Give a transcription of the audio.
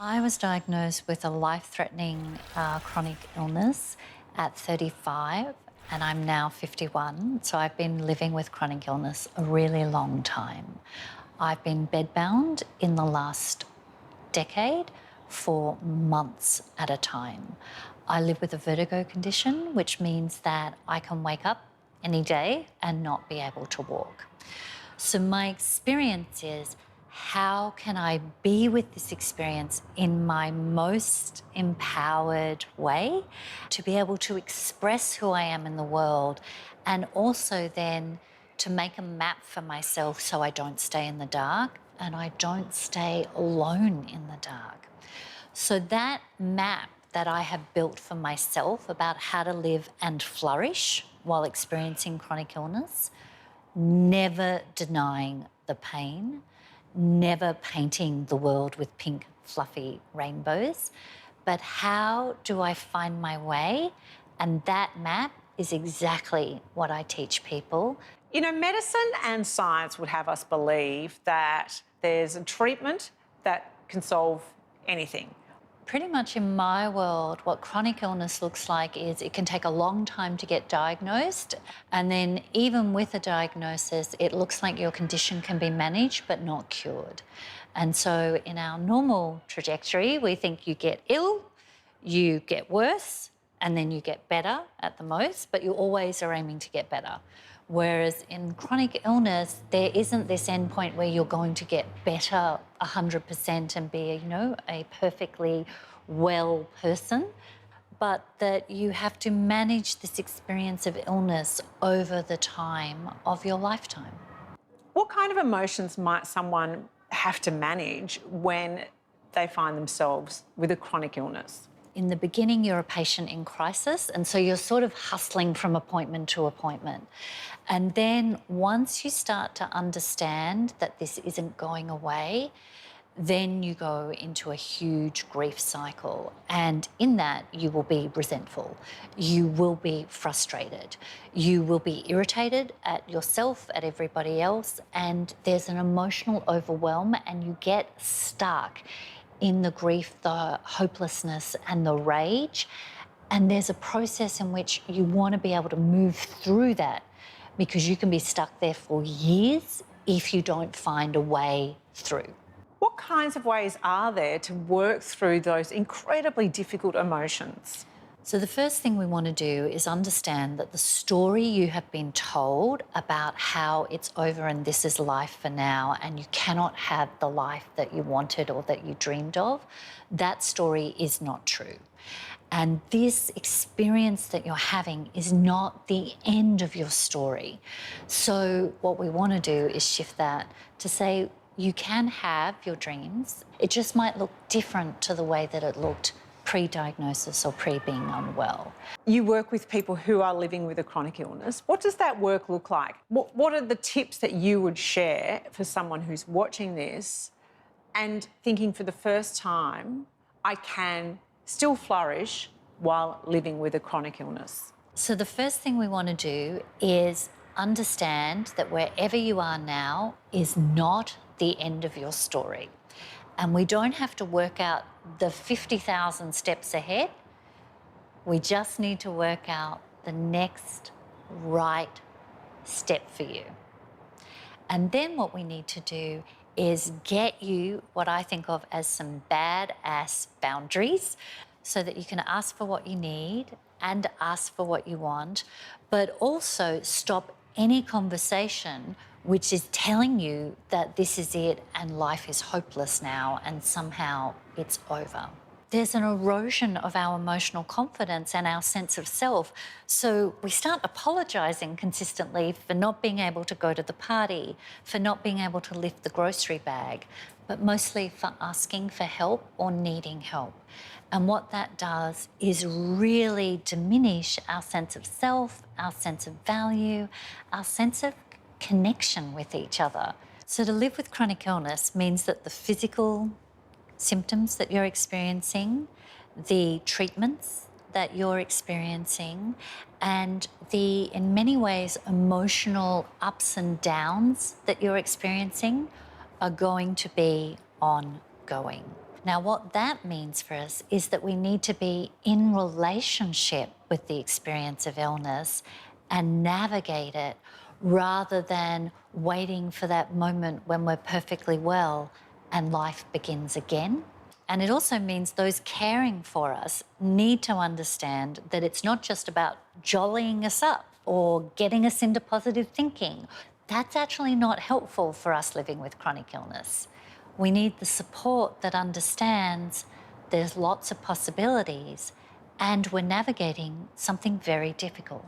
I was diagnosed with a life-threatening chronic illness at 35, and I'm now 51. So I've been living with chronic illness a really long time. I've been bedbound in the last decade for months at a time. I live with a vertigo condition, which means that I can wake up any day and not be able to walk. So my experience is, how can I be with this experience in my most empowered way to be able to express who I am in the world, and also then to make a map for myself so I don't stay in the dark and I don't stay alone in the dark. So that map that I have built for myself about how to live and flourish while experiencing chronic illness, never denying the pain, never painting the world with pink, fluffy rainbows, but how do I find my way? And that map is exactly what I teach people. You know, medicine and science would have us believe that there's a treatment that can solve anything. Pretty much in my world, what chronic illness looks like is it can take a long time to get diagnosed. And then even with a diagnosis, it looks like your condition can be managed but not cured. And so in our normal trajectory, we think you get ill, you get worse, and then you get better at the most, but you always are aiming to get better. Whereas in chronic illness, there isn't this end point where you're going to get better 100% and be, a perfectly well person, but that you have to manage this experience of illness over the time of your lifetime. What kind of emotions might someone have to manage when they find themselves with a chronic illness? In the beginning, you're a patient in crisis, and so you're sort of hustling from appointment to appointment. And then once you start to understand that this isn't going away, then you go into a huge grief cycle. And in that, you will be resentful. You will be frustrated. You will be irritated at yourself, at everybody else, and there's an emotional overwhelm, and you get stuck in the grief, the hopelessness and the rage. And there's a process in which you want to be able to move through that, because you can be stuck there for years if you don't find a way through. What kinds of ways are there to work through those incredibly difficult emotions? So the first thing we want to do is understand that the story you have been told about how it's over and this is life for now and you cannot have the life that you wanted or that you dreamed of, that story is not true. And this experience that you're having is not the end of your story. So what we want to do is shift that to say, you can have your dreams. It just might look different to the way that it looked pre-diagnosis or pre-being unwell. You work with people who are living with a chronic illness. What does that work look like? What are the tips that you would share for someone who's watching this and thinking for the first time, I can still flourish while living with a chronic illness? So the first thing we want to do is understand that wherever you are now is not the end of your story. And we don't have to work out the 50,000 steps ahead. We just need to work out the next right step for you. And then what we need to do is get you what I think of as some badass boundaries so that you can ask for what you need and ask for what you want, but also stop any conversation which is telling you that this is it and life is hopeless now and somehow it's over. There's an erosion of our emotional confidence and our sense of self. So we start apologising consistently for not being able to go to the party, for not being able to lift the grocery bag, but mostly for asking for help or needing help. And what that does is really diminish our sense of self, our sense of value, our sense of connection with each other. So to live with chronic illness means that the physical symptoms that you're experiencing, the treatments that you're experiencing, and the, in many ways, emotional ups and downs that you're experiencing are going to be ongoing. Now, what that means for us is that we need to be in relationship with the experience of illness and navigate it rather than waiting for that moment when we're perfectly well and life begins again. And it also means those caring for us need to understand that it's not just about jollying us up or getting us into positive thinking. That's actually not helpful for us living with chronic illness. We need the support that understands there's lots of possibilities and we're navigating something very difficult.